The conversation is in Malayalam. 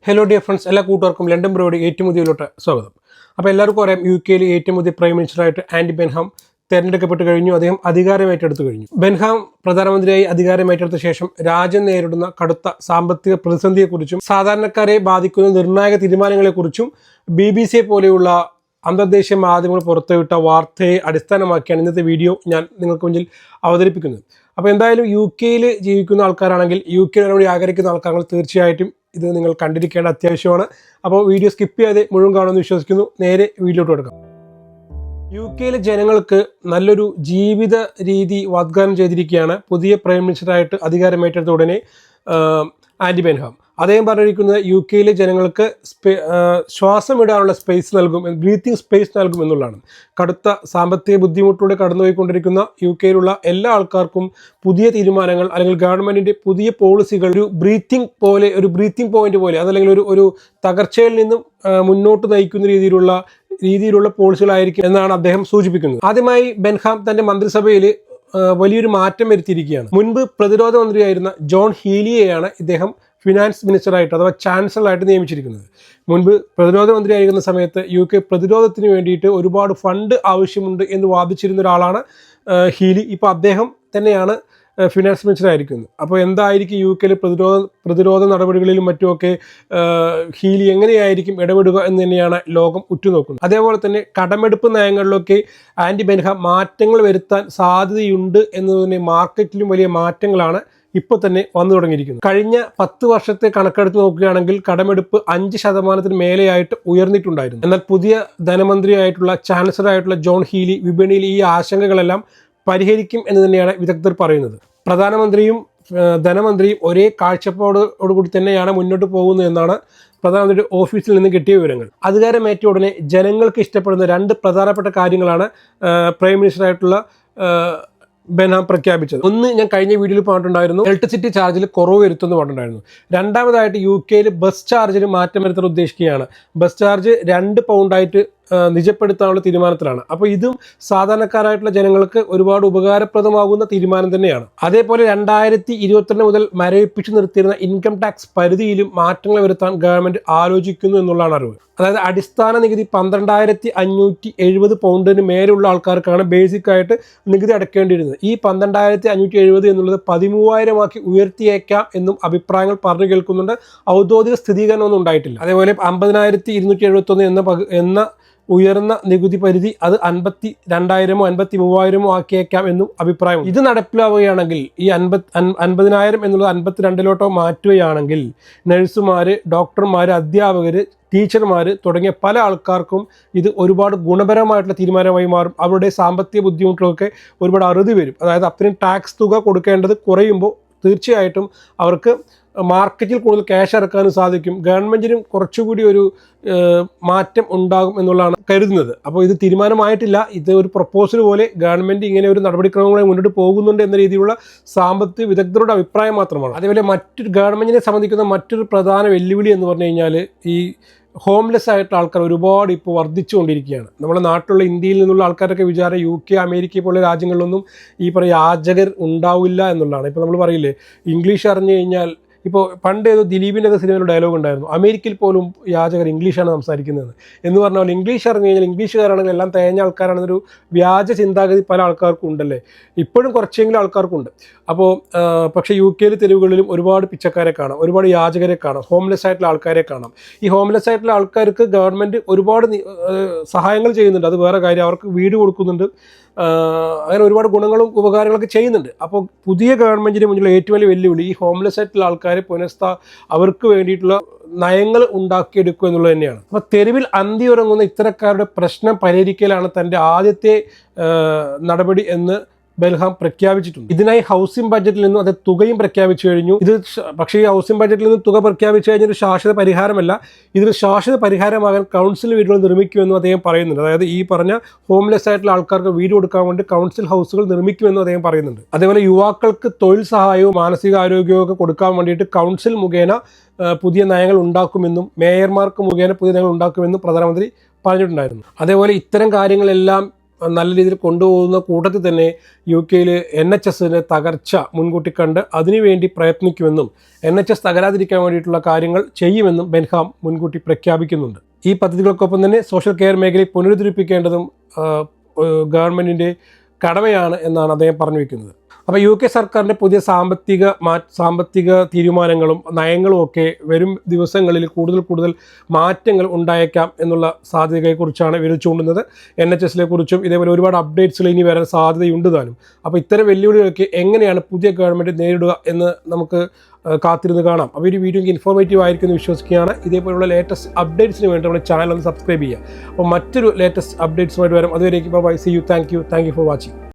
ഹലോ ഡിയർ ഫ്രണ്ട്സ്, എല്ലാ കൂട്ടുകാർക്കും ലണ്ടൻ ബ്രോയുടെ ഏറ്റവും പുതിയതിലോട്ട് സ്വാഗതം. അപ്പോൾ എല്ലാവർക്കും അറിയാം, UK ഏറ്റവും പുതിയ പ്രൈം മിനിസ്റ്ററായിട്ട് ആൻഡി ബെൻഹാം തെരഞ്ഞെടുക്കപ്പെട്ട് കഴിഞ്ഞു. അദ്ദേഹം അധികാരം ഏറ്റെടുത്തു കഴിഞ്ഞു. ബെൻഹാം പ്രധാനമന്ത്രിയായി അധികാരം ഏറ്റെടുത്ത ശേഷം രാജ്യം നേരിടുന്ന കടുത്ത സാമ്പത്തിക പ്രതിസന്ധിയെക്കുറിച്ചും സാധാരണക്കാരെ ബാധിക്കുന്ന നിർണായക തീരുമാനങ്ങളെക്കുറിച്ചും BBC പോലെയുള്ള അന്തർദേശീയ മാധ്യമങ്ങൾ പുറത്തുവിട്ട വാർത്തയെ അടിസ്ഥാനമാക്കിയാണ് ഇന്നത്തെ വീഡിയോ ഞാൻ നിങ്ങൾക്ക് മുന്നിൽ അവതരിപ്പിക്കുന്നത്. അപ്പോൾ എന്തായാലും UK ജീവിക്കുന്ന ആൾക്കാരാണെങ്കിൽ, UK നടപടി ആഗ്രഹിക്കുന്ന ആൾക്കാരാണെങ്കിൽ തീർച്ചയായിട്ടും ഇത് നിങ്ങൾ കണ്ടിരിക്കേണ്ട അത്യാവശ്യമാണ്. അപ്പോൾ വീഡിയോ സ്കിപ്പ് ചെയ്യാതെ മുഴുവൻ കാണുമെന്ന് വിശ്വസിക്കുന്നു. നേരെ വീഡിയോട്ട് കൊടുക്കാം. UK ജനങ്ങൾക്ക് നല്ലൊരു ജീവിത രീതി വാഗ്ദാനം ചെയ്തിരിക്കുകയാണ് പുതിയ പ്രൈം മിനിസ്റ്ററായിട്ട് അധികാരമേറ്റെടുത്ത ഉടനെ ആൻഡി ബെൻഹാം. അദ്ദേഹം പറഞ്ഞിരിക്കുന്നത് UK ജനങ്ങൾക്ക് ശ്വാസം വിടാനുള്ള സ്പേസ് നൽകും, ബ്രീത്തിങ് സ്പേസ് നൽകും എന്നുള്ളതാണ്. കടുത്ത സാമ്പത്തിക ബുദ്ധിമുട്ടിലൂടെ കടന്നുപോയിക്കൊണ്ടിരിക്കുന്ന UK എല്ലാ ആൾക്കാർക്കും പുതിയ തീരുമാനങ്ങൾ അല്ലെങ്കിൽ ഗവൺമെൻറ്റിൻ്റെ പുതിയ പോളിസികൾ ഒരു ബ്രീത്തിങ് പോയിന്റ് പോലെ, അതല്ലെങ്കിൽ ഒരു തകർച്ചയിൽ നിന്നും മുന്നോട്ട് നയിക്കുന്ന രീതിയിലുള്ള പോളിസികളായിരിക്കും എന്നാണ് അദ്ദേഹം സൂചിപ്പിക്കുന്നത്. ആദ്യമായി ബെൻഹാം തൻ്റെ മന്ത്രിസഭയിൽ വലിയൊരു മാറ്റം വരുത്തിയിരിക്കുകയാണ്. മുൻപ് പ്രതിരോധ മന്ത്രിയായിരുന്ന ജോൺ ഹീലിയെയാണ് ഇദ്ദേഹം ഫിനാൻസ് മിനിസ്റ്ററായിട്ട് അഥവാ ചാൻസലറായിട്ട് നിയമിച്ചിരിക്കുന്നത്. മുൻപ് പ്രതിരോധ മന്ത്രിയായിരിക്കുന്ന സമയത്ത് UK പ്രതിരോധത്തിന് വേണ്ടിയിട്ട് ഒരുപാട് ഫണ്ട് ആവശ്യമുണ്ട് എന്ന് വാദിച്ചിരുന്ന ഒരാളാണ് ഹീലി. ഇപ്പോൾ അദ്ദേഹം തന്നെയാണ് ഫിനാൻസ് മിനിസ്റ്റർ ആയിരിക്കുന്നത്. അപ്പോൾ എന്തായിരിക്കും UK പ്രതിരോധ നടപടികളിലും മറ്റുമൊക്കെ ഹീലി എങ്ങനെയായിരിക്കും ഇടപെടുക എന്ന് തന്നെയാണ് ലോകം ഉറ്റുനോക്കുന്നത്. അതേപോലെ തന്നെ കടമെടുപ്പ് നയങ്ങളിലൊക്കെ ആൻഡി ബെൻഹാം മാറ്റങ്ങൾ വരുത്താൻ സാധ്യതയുണ്ട് എന്നതിന് മാർക്കറ്റിലും വലിയ മാറ്റങ്ങളാണ് ഇപ്പോൾ വന്നു തുടങ്ങിയിരിക്കുന്നു. കഴിഞ്ഞ 10 വർഷത്തെ കണക്കെടുത്ത് നോക്കുകയാണെങ്കിൽ കടമെടുപ്പ് 5% മേലെയായിട്ട് ഉയർന്നിട്ടുണ്ടായിരുന്നു. എന്നാൽ പുതിയ ധനമന്ത്രിയായിട്ടുള്ള ചാൻസലറായിട്ടുള്ള ജോൺ ഹീലി വിപണിയിൽ ഈ ആശങ്കകളെല്ലാം പരിഹരിക്കും എന്ന് തന്നെയാണ് വിദഗ്ധർ പറയുന്നത്. പ്രധാനമന്ത്രിയും ധനമന്ത്രിയും ഒരേ കാഴ്ചപ്പാടോടുകൂടി തന്നെയാണ് മുന്നോട്ട് പോകുന്നത് എന്നാണ് പ്രധാനമന്ത്രിയുടെ ഓഫീസിൽ നിന്ന് കിട്ടിയ വിവരങ്ങൾ. അധികാരമേറ്റ ഉടനെ ജനങ്ങൾക്ക് ഇഷ്ടപ്പെടുന്ന 2 പ്രധാനപ്പെട്ട കാര്യങ്ങളാണ് പ്രൈം മിനിസ്റ്ററായിട്ടുള്ള ബെൻഹാം പ്രഖ്യാപിച്ചത്. ഒന്ന്, ഞാൻ കഴിഞ്ഞ വീഡിയോയിൽ പറഞ്ഞിട്ടുണ്ടായിരുന്നു, ഇലക്ട്രിസിറ്റി ചാർജിൽ കുറവ് വരുത്തുമെന്ന് പറഞ്ഞിട്ടുണ്ടായിരുന്നു. രണ്ടാമതായിട്ട് UK ബസ് ചാർജിൽ മാറ്റം വരുത്താൻ ഉദ്ദേശിക്കുകയാണ്. Bus charge 2 പൗണ്ടായിട്ട് നിജപ്പെടുത്താനുള്ള തീരുമാനത്തിലാണ്. അപ്പോൾ ഇതും സാധാരണക്കാരായിട്ടുള്ള ജനങ്ങൾക്ക് ഒരുപാട് ഉപകാരപ്രദമാകുന്ന തീരുമാനം തന്നെയാണ്. അതേപോലെ 2022 മുതൽ മരവിപ്പിച്ചു നിർത്തിയിരുന്ന ഇൻകം ടാക്സ് പരിധിയിലും മാറ്റങ്ങൾ വരുത്താൻ ഗവൺമെൻറ് ആലോചിക്കുന്നു എന്നുള്ളതാണ് അറിവ്. അതായത് അടിസ്ഥാന നികുതി 12,570 പൗണ്ടിന് മേലുള്ള ആൾക്കാർക്കാണ് ബേസിക് ആയിട്ട് നികുതി അടയ്ക്കേണ്ടിയിരുന്നത്. ഈ 12,570 എന്നുള്ളത് 13,000 ആക്കി ഉയർത്തിയേക്കാം എന്നും അഭിപ്രായങ്ങൾ പറഞ്ഞു കേൾക്കുന്നുണ്ട്. ഔദ്യോഗിക സ്ഥിരീകരണമൊന്നും ഉണ്ടായിട്ടില്ല. അതേപോലെ 50,271 എന്ന ഉയർന്ന നികുതി പരിധി അത് 52,000 53,000 ആക്കിയേക്കാം എന്നും അഭിപ്രായം. ഇത് നടപ്പിലാവുകയാണെങ്കിൽ ഈ 50,000 എന്നുള്ളത് 52,000 മാറ്റുകയാണെങ്കിൽ നഴ്സുമാർ, ഡോക്ടർമാർ, അധ്യാപകർ, ടീച്ചർമാർ തുടങ്ങിയ പല ആൾക്കാർക്കും ഇത് ഒരുപാട് ഗുണപരമായിട്ടുള്ള തീരുമാനമായി മാറും. അവരുടെ സാമ്പത്തിക ബുദ്ധിമുട്ടുകളൊക്കെ ഒരുപാട് അറുതി വരും. അതായത് അത്രയും ടാക്സ് തുക കൊടുക്കേണ്ടത് കുറയുമ്പോൾ തീർച്ചയായിട്ടും അവർക്ക് മാർക്കറ്റിൽ കൂടുതൽ ക്യാഷ് ഇറക്കാനും സാധിക്കും. ഗവൺമെൻറ്റിനും കുറച്ചുകൂടി ഒരു മാറ്റം ഉണ്ടാകും എന്നുള്ളതാണ് കരുതുന്നത്. അപ്പോൾ ഇത് തീരുമാനമായിട്ടില്ല, ഇത് ഒരു പ്രപ്പോസൽ പോലെ ഗവൺമെൻറ് ഇങ്ങനെ ഒരു നടപടിക്രമങ്ങളെ മുന്നോട്ട് പോകുന്നുണ്ട് എന്ന രീതിയിലുള്ള സാമ്പത്തിക വിദഗ്ധരുടെ അഭിപ്രായം മാത്രമാണ്. അതേപോലെ ഗവൺമെൻറ്റിനെ സംബന്ധിക്കുന്ന മറ്റൊരു പ്രധാന വെല്ലുവിളി എന്ന് പറഞ്ഞു കഴിഞ്ഞാൽ ഈ ഹോംലെസ് ആയിട്ടുള്ള ആൾക്കാർ ഒരുപാട് ഇപ്പോൾ വർദ്ധിച്ചുകൊണ്ടിരിക്കുകയാണ്. നമ്മുടെ നാട്ടിലുള്ള ഇന്ത്യയിൽ നിന്നുള്ള ആൾക്കാരൊക്കെ വിചാരം UK, അമേരിക്ക പോലുള്ള രാജ്യങ്ങളിലൊന്നും ഈ യാചകർ ഉണ്ടാവില്ല എന്നുള്ളതാണ്. ഇപ്പോൾ നമ്മൾ പറയില്ലേ, ഇംഗ്ലീഷ് അറിഞ്ഞു കഴിഞ്ഞാൽ, ഇപ്പോൾ പണ്ട് ഏതോ ദിലീപിൻ്റെ സിനിമയിൽ ഡയലോഗ് ഉണ്ടായിരുന്നു, അമേരിക്കയിൽ പോലും യാചകർ ഇംഗ്ലീഷാണ് സംസാരിക്കുന്നത് എന്ന് പറഞ്ഞാൽ ഇംഗ്ലീഷ് അറിഞ്ഞു കഴിഞ്ഞാൽ ഇംഗ്ലീഷുകാരാണെങ്കിൽ എല്ലാം തേഞ്ഞ ആൾക്കാരാണെന്നൊരു വ്യാജ ചിന്താഗതി പല ആൾക്കാർക്കും ഉണ്ടല്ലേ. ഇപ്പോഴും കുറച്ചെങ്കിലും ആൾക്കാർക്കുണ്ട്. അപ്പോൾ പക്ഷേ UK തെരുവുകളിലും ഒരുപാട് പിച്ചക്കാരെ കാണാം, ഒരുപാട് യാചകരെ കാണാം, ഹോംലെസ് ആയിട്ടുള്ള ആൾക്കാരെ കാണാം. ഈ ഹോംലെസ് ആയിട്ടുള്ള ആൾക്കാർക്ക് ഗവൺമെൻറ് ഒരുപാട് സഹായങ്ങൾ ചെയ്യുന്നുണ്ട്. അത് വേറെ കാര്യം, അവർക്ക് വീട് കൊടുക്കുന്നുണ്ട്, അങ്ങനെ ഒരുപാട് ഗുണങ്ങളും ഉപകാരങ്ങളൊക്കെ ചെയ്യുന്നുണ്ട്. അപ്പോൾ പുതിയ ഗവൺമെൻറ്റിന് മുന്നിലുള്ള ഏറ്റവും വലിയ വെല്ലുവിളി ഈ ഹോംലെസ് ആയിട്ടുള്ള ആൾക്കാരെ അവർക്ക് വേണ്ടിയിട്ടുള്ള നയങ്ങൾ ഉണ്ടാക്കിയെടുക്കുക എന്നുള്ളത് തന്നെയാണ്. അപ്പോൾ തെരുവിൽ അന്തി ഉറങ്ങുന്ന ഇത്തരക്കാരുടെ പ്രശ്നം പരിഹരിക്കലാണ് തൻ്റെ ആദ്യത്തെ നടപടി എന്ന് ബെൻഹാം പ്രഖ്യാപിച്ചിട്ടുണ്ട്. ഇതിനായി ഹൗസിംഗ് ബഡ്ജറ്റിൽ നിന്നും അത് തുകയും പ്രഖ്യാപിച്ചു കഴിഞ്ഞു. പക്ഷേ ഈ ഹൗസിംഗ് ബഡ്ജറ്റിൽ നിന്നും തുക പ്രഖ്യാപിച്ചു കഴിഞ്ഞൊരു ശാശ്വത പരിഹാരമല്ല. ഇതിന് ശാശ്വത പരിഹാരമാകാൻ കൗൺസിൽ വീടുകൾ നിർമ്മിക്കുമെന്നും അദ്ദേഹം പറയുന്നുണ്ട്. അതായത് ഈ പറഞ്ഞ ഹോംലെസ് ആയിട്ടുള്ള ആൾക്കാർക്ക് വീട് കൊടുക്കാൻ വേണ്ടി കൗൺസിൽ ഹൗസുകൾ നിർമ്മിക്കുമെന്നും അദ്ദേഹം പറയുന്നുണ്ട്. അതേപോലെ യുവാക്കൾക്ക് തൊഴിൽ സഹായവും മാനസികാരോഗ്യവും ഒക്കെ കൊടുക്കാൻ വേണ്ടിയിട്ട് കൗൺസിൽ മുഖേന പുതിയ നയങ്ങൾ ഉണ്ടാക്കുമെന്നും മേയർമാർക്ക് മുഖേന പുതിയ നയങ്ങൾ ഉണ്ടാക്കുമെന്നും പ്രധാനമന്ത്രി പറഞ്ഞിട്ടുണ്ടായിരുന്നു. അതേപോലെ ഇത്തരം കാര്യങ്ങളെല്ലാം നല്ല രീതിയിൽ കൊണ്ടുപോകുന്ന കൂട്ടത്തിൽ തന്നെ UK NHSന്റെ തകർച്ച മുൻകൂട്ടി കണ്ട് അതിനുവേണ്ടി പ്രയത്നിക്കുമെന്നും NHS തകരാതിരിക്കാൻ വേണ്ടിയിട്ടുള്ള കാര്യങ്ങൾ ചെയ്യുമെന്നും ബെൻഹാം മുൻകൂട്ടി പ്രഖ്യാപിക്കുന്നുണ്ട്. ഈ പദ്ധതികൾക്കൊപ്പം തന്നെ സോഷ്യൽ കെയർ മേഖലയെ പുനരുദ്ധരിപ്പിക്കേണ്ടതും ഗവൺമെൻറ്റിൻ്റെ കടമയാണ് എന്നാണ് അദ്ദേഹം പറഞ്ഞു വയ്ക്കുന്നത്. അപ്പോൾ UK സർക്കാരിൻ്റെ പുതിയ സാമ്പത്തിക തീരുമാനങ്ങളും നയങ്ങളും ഒക്കെ വരും ദിവസങ്ങളിൽ കൂടുതൽ മാറ്റങ്ങൾ ഉണ്ടായേക്കാം എന്നുള്ള സാധ്യതയെക്കുറിച്ചാണ് ഇവർ ചൂണ്ടുന്നത്. NHSലെ കുറിച്ചും ഇതേപോലെ ഒരുപാട് അപ്ഡേറ്റ്സുകൾ ഇനി വരാൻ സാധ്യതയുണ്ട് താനും. അപ്പോൾ ഇത്തരം വെല്ലുവിളികളൊക്കെ എങ്ങനെയാണ് പുതിയ ഗവൺമെൻറ് നേരിടുക എന്ന് നമുക്ക് കാത്തിരുന്ന് കാണാം. അപ്പോൾ ഈ വീഡിയോ ഇൻഫോർമേറ്റീവ് ആയിരിക്കുമെന്ന് വിശ്വസിക്കുകയാണ്. ഇതേപോലുള്ള ലേറ്റസ്റ്റ് അപ്ഡേറ്റ്സിന് വേണ്ടി നമ്മുടെ ചാനൽ ഒന്ന് സബ്സ്ക്രൈബ് ചെയ്യുക. അപ്പോൾ മറ്റൊരു ലേറ്റസ്റ്റ് അപ്ഡേറ്റ്സുമായിട്ട് വരും. അതുവരേക്കും bye, see you, thank you for watching.